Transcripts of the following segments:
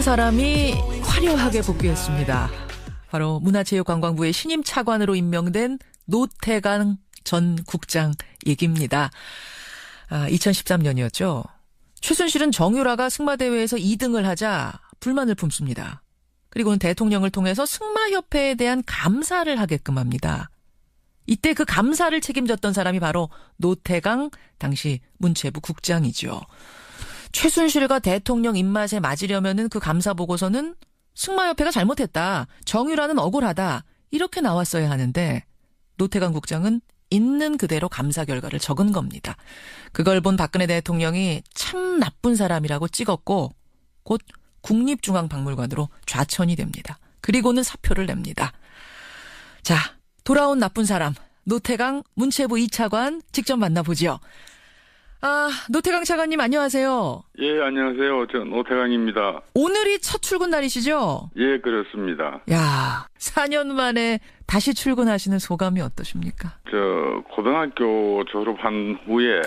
사람이 화려하게 복귀했습니다. 바로 문화체육관광부의 신임 차관으로 임명된 노태강 전 국장 얘기입니다. 2013년이었죠. 최순실은 정유라가 승마대회에서 2등을 하자 불만을 품습니다. 그리고는 대통령을 통해서 승마협회에 대한 감사를 하게끔 합니다. 이때 그 감사를 책임졌던 사람이 바로 노태강 당시 문체부 국장이죠. 최순실과 대통령 입맛에 맞으려면은 그 감사 보고서는 승마협회가 잘못했다, 정유라는 억울하다 이렇게 나왔어야 하는데 노태강 국장은 있는 그대로 감사 결과를 적은 겁니다. 그걸 본 박근혜 대통령이 참 나쁜 사람이라고 찍었고 곧 국립중앙박물관으로 좌천이 됩니다. 그리고는 사표를 냅니다. 자, 돌아온 나쁜 사람 노태강 문체부 2차관 직접 만나보죠. 노태강 차관님 안녕하세요. 예, 안녕하세요. 저 노태강입니다. 오늘이 첫 출근 날이시죠? 예, 그렇습니다. 야, 4년 만에 다시 출근하시는 소감이 어떠십니까? 저 고등학교 졸업한 후에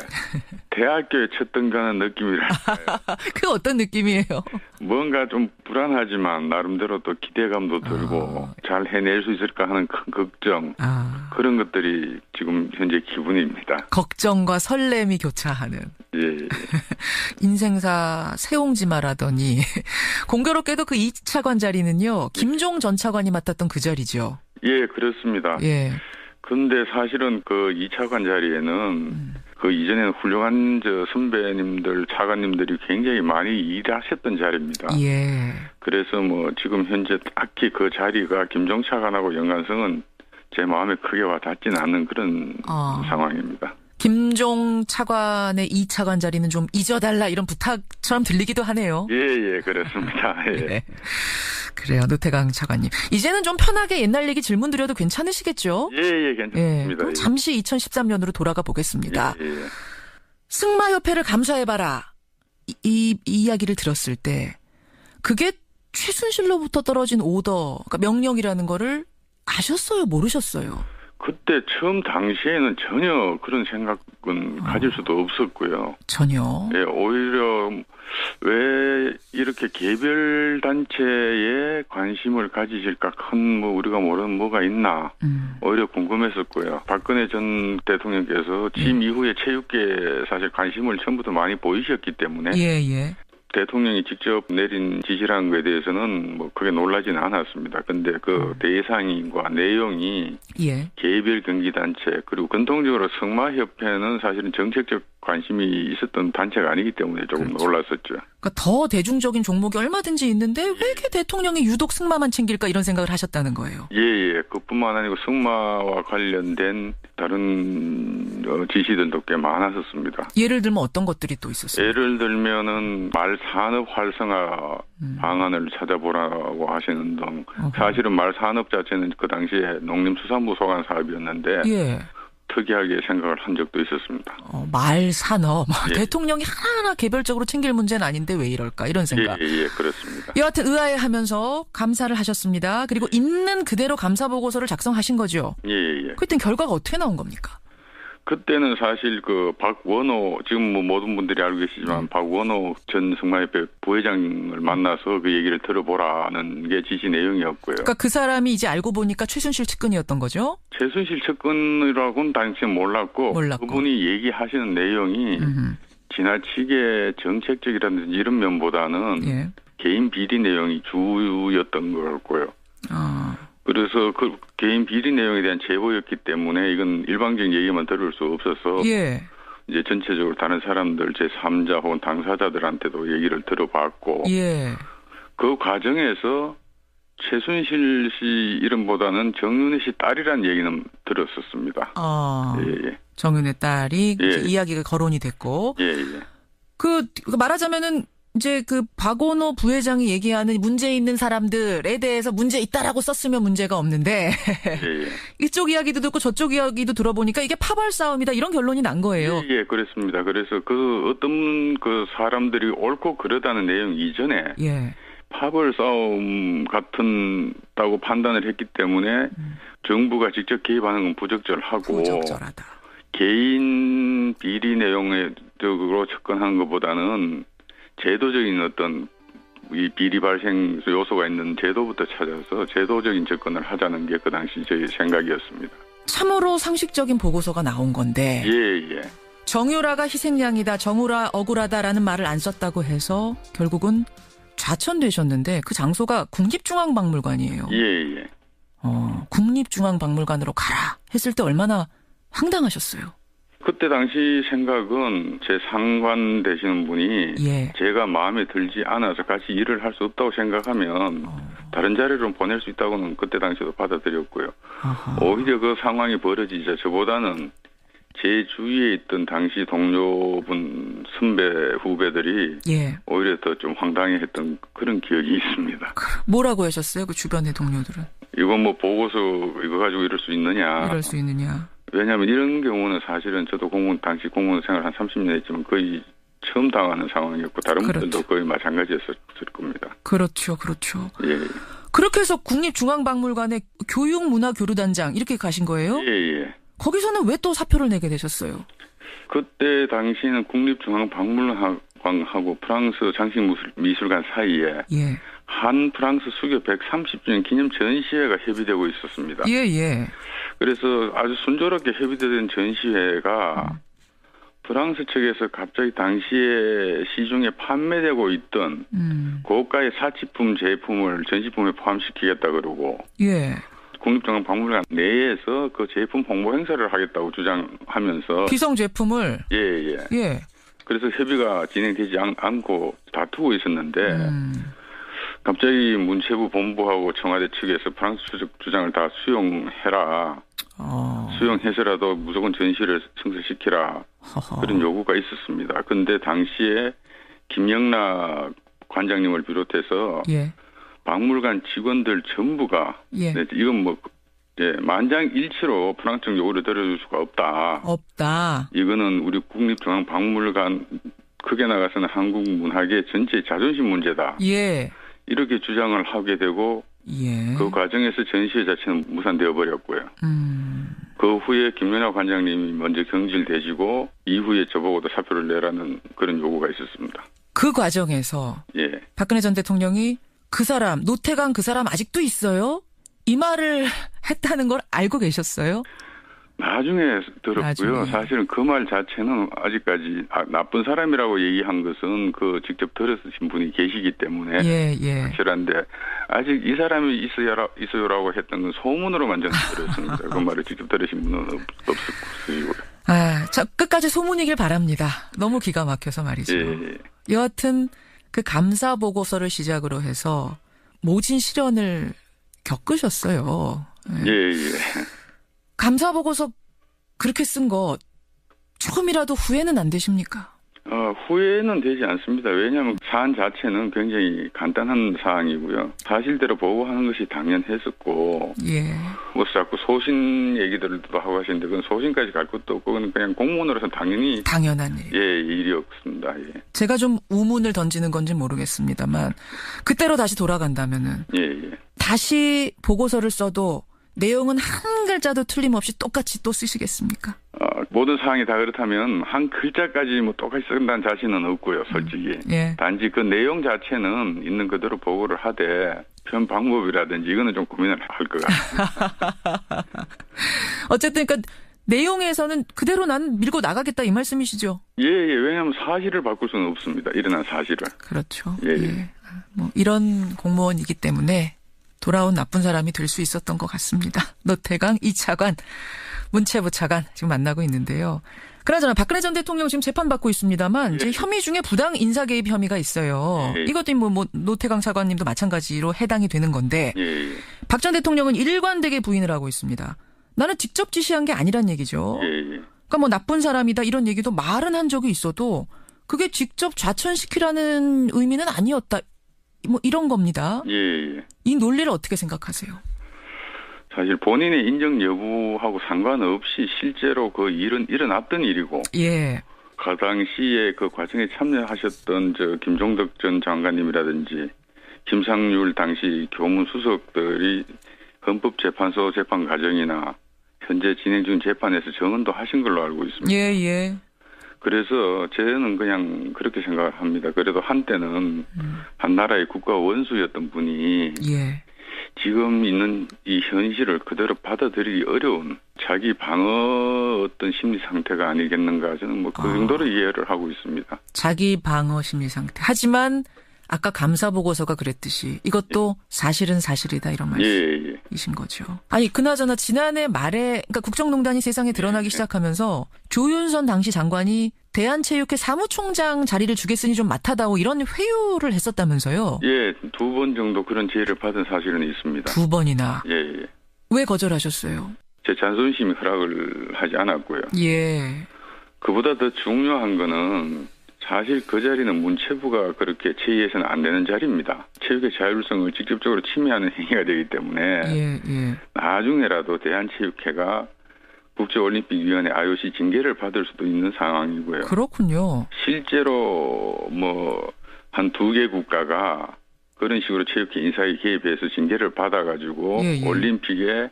대학교에 첫 등반하는 느낌이랄까요. 그 어떤 느낌이에요? 뭔가 좀 불안하지만 나름대로 또 기대감도 들고 잘 해낼 수 있을까 하는 큰 걱정, 그런 것들이 지금 현재 기분입니다. 걱정과 설렘이 교차하는. 예. 인생사 세옹지마라더니 공교롭게도 그 2차관 자리는요, 김종 전 차관이 맡았던 그 자리죠. 예, 그렇습니다. 예. 근데 사실은 그 2차관 자리에는 그 이전에는 훌륭한 선배님들, 차관님들이 굉장히 많이 일하셨던 자리입니다. 예. 그래서 뭐 지금 현재 딱히 그 자리가 김종 차관하고 연관성은 제 마음에 크게 와닿지는 않는 그런 상황입니다. 김종 차관의 2차관 자리는 좀 잊어달라 이런 부탁처럼 들리기도 하네요. 예, 그렇습니다. 예. 네. 그래요, 노태강 차관님. 이제는 좀 편하게 옛날 얘기 질문 드려도 괜찮으시겠죠? 예, 괜찮습니다. 예, 그럼 잠시 2013년으로 돌아가 보겠습니다. 예. 승마협회를 감사해봐라. 이 이야기를 들었을 때 그게 최순실로부터 떨어진 오더, 그러니까 명령이라는 거를 아셨어요? 모르셨어요? 그때 처음 당시에는 전혀 그런 생각은 가질 수도 없었고요. 전혀? 예, 오히려 왜 이렇게 개별 단체에 관심을 가지실까 큰 우리가 모르는 뭐가 있나 오히려 궁금했었고요. 박근혜 전 대통령께서 취임 이후에 체육계에 사실 관심을 처음부터 많이 보이셨기 때문에 예. 대통령이 직접 내린 지시라는 것에 대해서는 뭐 크게 놀라지는 않았습니다. 근데 그 대상과 내용이 개별 경기단체 그리고 공통적으로 승마협회는 사실은 정책적 관심이 있었던 단체가 아니기 때문에 조금 놀랐었죠. 그러니까 더 대중적인 종목이 얼마든지 있는데 왜 이렇게 대통령이 유독 승마만 챙길까 이런 생각을 하셨다는 거예요. 예. 그뿐만 아니고 승마와 관련된 다른 지시들도 꽤 많았었습니다. 예를 들면 어떤 것들이 또 있었어요? 예를 들면은 말산업 활성화 방안을 찾아보라고 하시는 등 사실은 말산업 자체는 그 당시에 농림수산부 소관 사업이었는데 특이하게 생각을 한 적도 있었습니다. 말산업. 대통령이 하나하나 개별적으로 챙길 문제는 아닌데 왜 이럴까 이런 생각. 예, 그렇습니다. 여하튼 의아해하면서 감사를 하셨습니다. 그리고 있는 그대로 감사 보고서를 작성하신 거죠. 예. 그땐 결과가 어떻게 나온 겁니까? 그때는 사실 그 박원호, 지금 뭐 모든 분들이 알고 계시지만 박원호 전 승마협회 부회장을 만나서 그 얘기를 들어보라는 게 지시 내용이었고요. 그러니까 그 사람이 이제 알고 보니까 최순실 측근이었던 거죠? 최순실 측근이라고는 당시에 몰랐고 그분이 얘기하시는 내용이 지나치게 정책적이라든지 이런 면보다는 개인 비리 내용이 주였던 것 같고요. 그래서 그 개인 비리 내용에 대한 제보였기 때문에 이건 일방적인 얘기만 들을 수 없어서 이제 전체적으로 다른 사람들 제3자 혹은 당사자들한테도 얘기를 들어봤고 그 과정에서 최순실 씨 이름보다는 정윤혜 씨 딸이라는 얘기는 들었었습니다. 정윤혜 딸이 이야기가 거론이 됐고 그 말하자면은 이제 그 박원호 부회장이 얘기하는 문제 있는 사람들에 대해서 문제 있다라고 썼으면 문제가 없는데 이쪽 이야기도 듣고 저쪽 이야기도 들어보니까 이게 파벌 싸움이다 이런 결론이 난 거예요. 예, 그렇습니다. 그래서 그 어떤 그 사람들이 옳고 그러다는 내용 이전에 파벌 싸움 같다고 판단을 했기 때문에 정부가 직접 개입하는 건 부적절하고 개인 비리 내용으로 접근하는 것보다는 제도적인 어떤 이 비리 발생 요소가 있는 제도부터 찾아서 제도적인 접근을 하자는 게 그 당시 저희 생각이었습니다. 참으로 상식적인 보고서가 나온 건데 예. 정유라가 희생양이다, 정유라 억울하다라는 말을 안 썼다고 해서 결국은 좌천되셨는데 그 장소가 국립중앙박물관이에요. 예. 국립중앙박물관으로 가라 했을 때 얼마나 황당하셨어요? 그때 당시 생각은 제 상관 되시는 분이 제가 마음에 들지 않아서 같이 일을 할 수 없다고 생각하면 다른 자리로 보낼 수 있다고는 그때 당시도 받아들였고요. 오히려 그 상황이 벌어지자 저보다는 제 주위에 있던 당시 동료분, 선배, 후배들이 오히려 더 좀 황당해했던 그런 기억이 있습니다. 뭐라고 하셨어요? 그 주변의 동료들은? 이건 뭐 보고서 이거 가지고 이럴 수 있느냐. 왜냐하면 이런 경우는 사실은 저도 당시 공무원 생활 한 30년 했지만 거의 처음 당하는 상황이었고 다른 분들도 거의 마찬가지였을 겁니다. 그렇죠. 예. 그렇게 해서 국립중앙박물관에 교육문화교류단장 이렇게 가신 거예요? 예. 거기서는 왜 또 사표를 내게 되셨어요? 그때 당시에는 국립중앙박물관하고 프랑스 장식미술관 사이에 한 프랑스 수교 130주년 기념 전시회가 협의되고 있었습니다. 예. 그래서 아주 순조롭게 협의된 전시회가 프랑스 측에서 갑자기 당시에 시중에 판매되고 있던 고가의 사치품 제품을 전시품에 포함시키겠다 그러고 국립중앙박물관 내에서 그 제품 홍보 행사를 하겠다고 주장하면서 기성 제품을 예. 그래서 협의가 진행되지 않고 다투고 있었는데 갑자기 문체부 본부하고 청와대 측에서 프랑스 주장을 다 수용해라. 수용해서라도 무조건 전시를 성사시키라. 그런 요구가 있었습니다. 그런데 당시에 김영락 관장님을 비롯해서 박물관 직원들 전부가 이건 만장일치로 프랑스 측 요구를 들어줄 수가 없다. 이거는 우리 국립중앙박물관 크게 나가서는 한국 문학의 전체 자존심 문제다. 이렇게 주장을 하게 되고 그 과정에서 전시회 자체는 무산되어 버렸고요. 그 후에 김연아 관장님이 먼저 경질되시고 이후에 저보고도 사표를 내라는 그런 요구가 있었습니다. 그 과정에서 박근혜 전 대통령이 그 사람 노태강 그 사람 아직도 있어요? 이 말을 했다는 걸 알고 계셨어요? 나중에 들었고요. 사실은 그 말 자체는 아직까지 나쁜 사람이라고 얘기한 것은 그 직접 들으신 분이 계시기 때문에 확실한데 아직 이 사람이 있어요라고 했던 건 소문으로만 저는 들었습니다. 그 말을 직접 들으신 분은 없었고요. 자, 끝까지 소문이길 바랍니다. 너무 기가 막혀서 말이죠. 여하튼 그 감사 보고서를 시작으로 해서 모진 시련을 겪으셨어요. 감사 보고서 그렇게 쓴 거 조금이라도 후회는 안 되십니까? 후회는 되지 않습니다. 왜냐하면 사안 자체는 굉장히 간단한 사항이고요. 사실대로 보고하는 것이 당연했었고 뭐 자꾸 소신 얘기들도 하고 하시는데 그건 소신까지 갈 것도 없고 그냥 공무원으로서 당연한 일이었습니다. 제가 좀 우문을 던지는 건지 모르겠습니다만 그때로 다시 돌아간다면은 다시 보고서를 써도 내용은 한 글자도 틀림없이 똑같이 또 쓰시겠습니까? 모든 사항이 다 그렇다면 한 글자까지 뭐 똑같이 쓴다는 자신은 없고요, 솔직히. 단지 그 내용 자체는 있는 그대로 보고를 하되 표현 방법이라든지 이거는 좀 고민을 할 것 같습니다. 어쨌든 그러니까 내용에서는 그대로 난 밀고 나가겠다 이 말씀이시죠? 왜냐하면 사실을 바꿀 수는 없습니다. 일어난 사실을. 그렇죠. 뭐 이런 공무원이기 때문에 돌아온 나쁜 사람이 될 수 있었던 것 같습니다. 노태강 2차관, 문체부 차관 지금 만나고 있는데요. 그나저나 박근혜 전 대통령 지금 재판받고 있습니다만 이제 혐의 중에 부당 인사 개입 혐의가 있어요. 이것도 뭐 노태강 차관님도 마찬가지로 해당이 되는 건데 박 전 대통령은 일관되게 부인을 하고 있습니다. 나는 직접 지시한 게 아니란 얘기죠. 그러니까 뭐 나쁜 사람이다 이런 얘기도 말은 한 적이 있어도 그게 직접 좌천시키라는 의미는 아니었다. 뭐 이런 겁니다. 이 논리를 어떻게 생각하세요? 사실 본인의 인정 여부하고 상관없이 실제로 그 일은 일어났던 일이고 그 당시에 그 과정에 참여하셨던 김종덕 전 장관님이라든지 김상률 당시 교문수석들이 헌법재판소 재판 과정이나 현재 진행 중 재판에서 증언도 하신 걸로 알고 있습니다. 그래서 저는 그냥 그렇게 생각을 합니다. 그래도 한때는 한 나라의 국가 원수였던 분이 예. 지금 있는 이 현실을 그대로 받아들이기 어려운 자기 방어 어떤 심리 상태가 아니겠는가, 저는 뭐 그 정도로 이해를 하고 있습니다. 자기 방어 심리 상태. 하지만 아까 감사 보고서가 그랬듯이 이것도 사실은 사실이다, 이런 말씀이신 거죠. 아니 그나저나 지난해 말에, 그러니까 국정농단이 세상에 드러나기 시작하면서 조윤선 당시 장관이 대한체육회 사무총장 자리를 주겠으니 좀 맡아다오, 이런 회유를 했었다면서요. 예, 2번 정도 그런 제의를 받은 사실은 있습니다. 2번이나. 예. 왜 거절하셨어요? 제 자존심이 허락을 하지 않았고요. 예. 그보다 더 중요한 거는 사실 그 자리는 문체부가 그렇게 제의해서는 안 되는 자리입니다. 체육의 자율성을 직접적으로 침해하는 행위가 되기 때문에 나중에라도 대한체육회가 국제올림픽위원회 IOC 징계를 받을 수도 있는 상황이고요. 그렇군요. 실제로 뭐 한 2개 국가가 그런 식으로 체육회 인사에 개입해서 징계를 받아가지고 올림픽에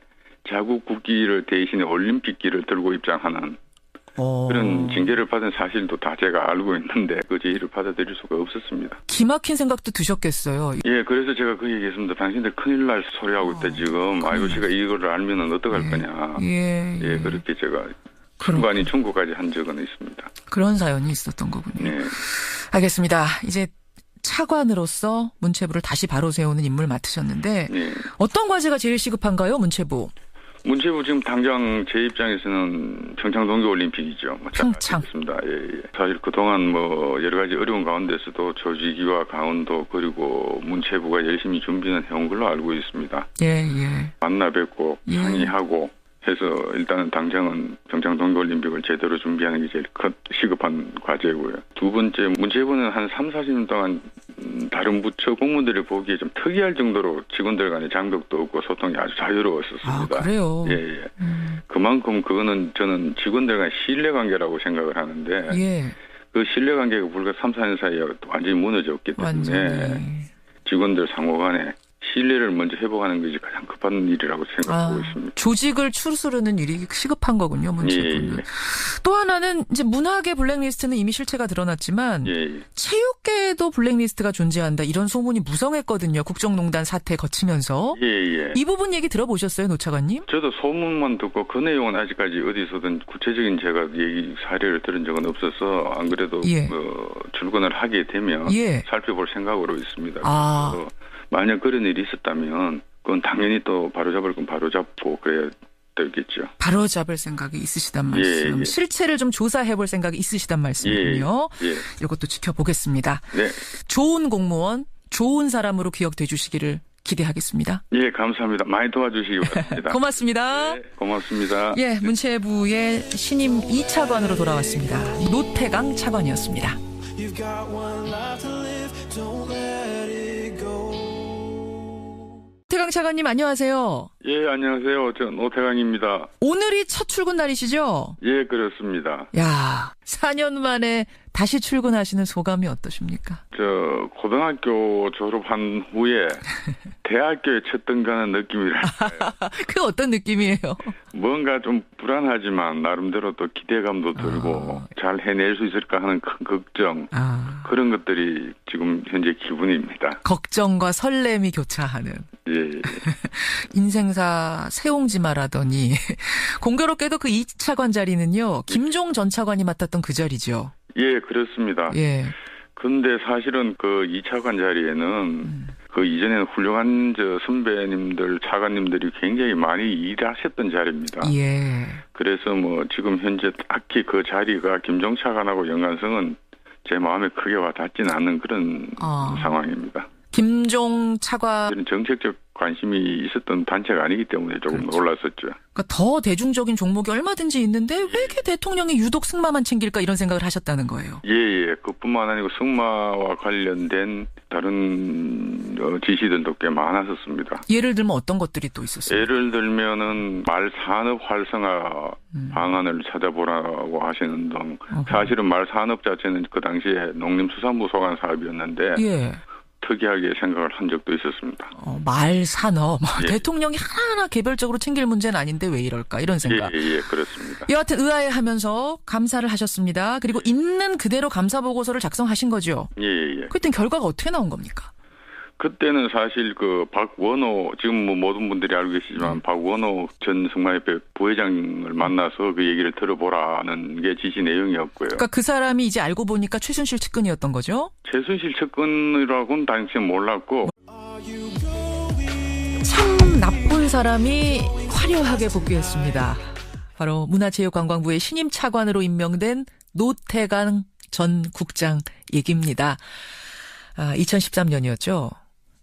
자국 국기를 대신에 올림픽기를 들고 입장하는 그런 징계를 받은 사실도 다 제가 알고 있는데 그 제의를 받아들일 수가 없었습니다. 기막힌 생각도 드셨겠어요. 예, 그래서 제가 그 얘기했습니다. 당신들 큰일 날 소리하고 있다 지금. IOC가 이거를 알면은 어떡할 거냐. 예, 그렇게 제가 순간이 충고까지 한 적은 있습니다. 그런 사연이 있었던 거군요. 알겠습니다. 이제 차관으로서 문체부를 다시 바로 세우는 임무를 맡으셨는데 어떤 과제가 제일 시급한가요, 문체부? 문체부 지금 당장 제 입장에서는 평창 동계올림픽이죠. 평창. 예. 사실 그동안 뭐 여러 가지 어려운 가운데서도 조직위와 강원도 그리고 문체부가 열심히 준비는 해온 걸로 알고 있습니다. 만나 뵙고 상의하고 해서 일단은 당장은 평창 동계올림픽을 제대로 준비하는 게 제일 시급한 과제고요. 두 번째, 문체부는 한 3, 40년 동안 다른 부처 공무원들이 보기에 좀 특이할 정도로 직원들 간의 장벽도 없고 소통이 아주 자유로웠었습니다. 아, 그래요? 예. 그만큼 그거는 저는 직원들 간의 신뢰관계라고 생각을 하는데 그 신뢰관계가 불과 3, 4년 사이에 완전히 무너졌기 때문에 직원들 상호 간에 신뢰를 먼저 회복하는 것이 가장 급한 일이라고 생각하고 있습니다. 조직을 추스르는 일이 시급한 거군요, 문체부는. 또 하나는 이제 문학의 블랙리스트는 이미 실체가 드러났지만 체육계에도 블랙리스트가 존재한다, 이런 소문이 무성했거든요. 국정농단 사태 거치면서. 이 부분 얘기 들어보셨어요, 노 차관님? 저도 소문만 듣고 그 내용은 아직까지 어디서든 구체적인 제가 얘기 사례를 들은 적은 없어서 안 그래도 출근을 하게 되면 살펴볼 생각으로 있습니다. 그래서 만약 그런 일이 있었다면 그건 당연히 또 바로잡을 건 바로잡고 그래야 되겠죠. 바로잡을 생각이 있으시단 말씀. 실체를 좀 조사해볼 생각이 있으시단 말씀이군요. 이것도 지켜보겠습니다. 좋은 공무원, 좋은 사람으로 기억돼 주시기를 기대하겠습니다. 감사합니다. 많이 도와주시기 바랍니다. 고맙습니다. 고맙습니다. 문체부의 신임 2차관으로 돌아왔습니다. 노태강 차관이었습니다. 노태강 차관님, 안녕하세요. 안녕하세요. 저 노태강입니다. 오늘이 첫 출근 날이시죠? 그렇습니다. 4년 만에 다시 출근하시는 소감이 어떠십니까? 고등학교 졸업한 후에 대학교에 첫 등교하는 느낌이랄까요. 그 어떤 느낌이에요? 뭔가 좀 불안하지만 나름대로 또 기대감도 들고 잘 해낼 수 있을까 하는 큰 걱정, 그런 것들이 지금 현재 기분입니다. 걱정과 설렘이 교차하는. 인생사 세옹지마라더니 공교롭게도 그 2차관 자리는요, 김종 전 차관이 맡았던 그 자리죠. 그렇습니다. 근데 사실은 그 2차관 자리에는 그 이전에는 훌륭한 선배님들, 차관님들이 굉장히 많이 일하셨던 자리입니다. 그래서 뭐 지금 현재 딱히 그 자리가 김종 차관하고 연관성은 제 마음에 크게 와닿지는 않는 그런 상황입니다. 김종 차관 정책적 관심이 있었던 단체가 아니기 때문에 조금 놀랐었죠. 그러니까 더 대중적인 종목이 얼마든지 있는데 왜 이렇게 대통령이 유독 승마만 챙길까, 이런 생각을 하셨다는 거예요. 그뿐만 아니고 승마와 관련된 다른 지시들도 꽤 많았었습니다. 예를 들면 어떤 것들이 또 있었어요? 예를 들면은 말산업 활성화 방안을 찾아보라고 하시는 등, 사실은 말산업 자체는 그 당시에 농림수산부 소관 사업이었는데 특이하게 생각을 한 적도 있었습니다. 말 산업. 예. 대통령이 하나하나 개별적으로 챙길 문제는 아닌데 왜 이럴까 이런 생각. 예, 그렇습니다. 여하튼 의아해하면서 감사를 하셨습니다. 그리고 있는 그대로 감사 보고서를 작성하신 거죠. 예. 그때 결과가 어떻게 나온 겁니까? 그때는 사실 그 박원호 지금 뭐 모든 분들이 알고 계시지만 박원호 전 승마협회 부회장을 만나서 그 얘기를 들어보라는 게 지시 내용이었고요. 그러니까 그 사람이 이제 알고 보니까 최순실 측근이었던 거죠? 최순실 측근이라고는 당시에 몰랐고. 참 나쁜 사람이 화려하게 복귀했습니다. 바로 문화체육관광부의 신임 차관으로 임명된 노태강 전 국장 얘기입니다. 2013년이었죠.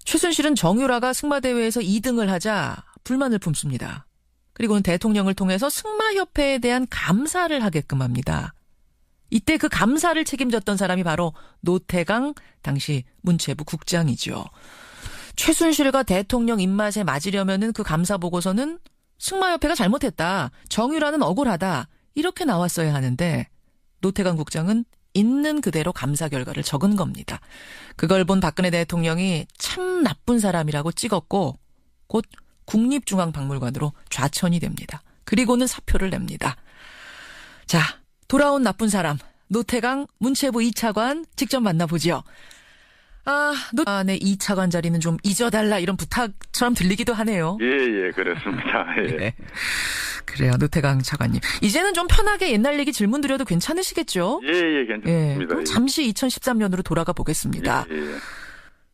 최순실은 정유라가 승마대회에서 2등을 하자 불만을 품습니다. 그리고는 대통령을 통해서 승마협회에 대한 감사를 하게끔 합니다. 이때 그 감사를 책임졌던 사람이 바로 노태강 당시 문체부 국장이죠. 최순실과 대통령 입맛에 맞으려면은 그 감사 보고서는 승마협회가 잘못했다. 정유라는 억울하다. 이렇게 나왔어야 하는데 노태강 국장은 있는 그대로 감사 결과를 적은 겁니다. 그걸 본 박근혜 대통령이 참 나쁜 사람이라고 찍었고 곧 국립중앙박물관으로 좌천이 됩니다. 그리고는 사표를 냅니다. 자, 돌아온 나쁜 사람 노태강 문체부 2차관 직접 만나보죠. 노태강의 2차관 자리는 좀 잊어달라 이런 부탁처럼 들리기도 하네요. 예, 그렇습니다. 예. 네. 그래요, 노태강 차관님. 이제는 좀 편하게 옛날 얘기 질문 드려도 괜찮으시겠죠? 예, 괜찮습니다. 그럼 잠시 2013년으로 돌아가 보겠습니다. 예.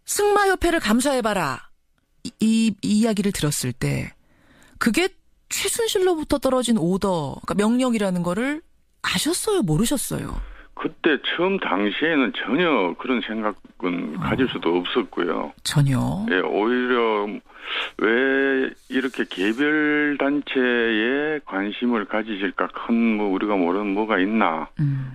승마협회를 감사해봐라. 이 이야기를 들었을 때 그게 최순실로부터 떨어진 오더, 그러니까 명령이라는 거를 아셨어요? 모르셨어요? 그때 처음 당시에는 전혀 그런 생각은 가질 수도 없었고요. 전혀. 예, 오히려 왜 이렇게 개별 단체에 관심을 가지실까 큰 우리가 모르는 뭐가 있나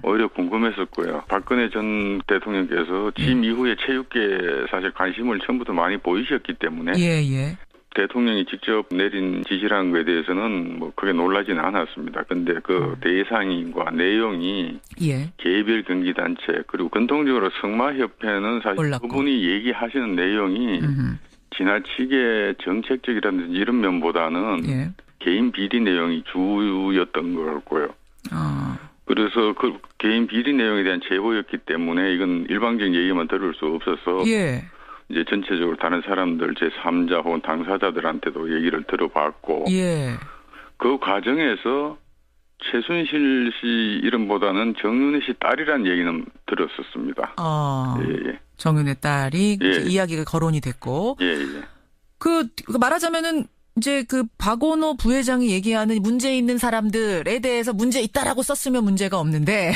오히려 궁금했었고요. 박근혜 전 대통령께서 취임 이후에 체육계에 사실 관심을 처음부터 많이 보이셨기 때문에 대통령이 직접 내린 지시라는 것에 대해서는 뭐 크게 놀라지는 않았습니다. 근데 그 대상과 내용이 개별 경기단체 그리고 근통적으로 승마협회는 사실 몰랐고. 그분이 얘기하시는 내용이 지나치게 정책적이라든지 이런 면보다는 개인 비리 내용이 주였던 것 같고요. 그래서 그 개인 비리 내용에 대한 제보였기 때문에 이건 일방적인 얘기만 들을 수 없어서 이제 전체적으로 다른 사람들 제3자 혹은 당사자들한테도 얘기를 들어봤고 그 과정에서 최순실 씨 이름보다는 정윤혜 씨 딸이라는 얘기는 들었었습니다. 정윤혜 딸이 이야기가 거론이 됐고 그 말하자면은 이제 그 박원호 부회장이 얘기하는 문제 있는 사람들에 대해서 문제 있다라고 썼으면 문제가 없는데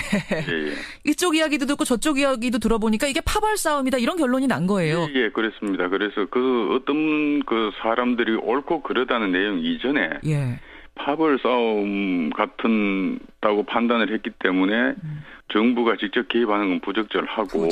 이쪽 이야기도 듣고 저쪽 이야기도 들어보니까 이게 파벌 싸움이다 이런 결론이 난 거예요. 그렇습니다. 그래서 그 어떤 그 사람들이 옳고 그러다는 내용 이전에 파벌 싸움 같다고 판단을 했기 때문에 정부가 직접 개입하는 건 부적절하고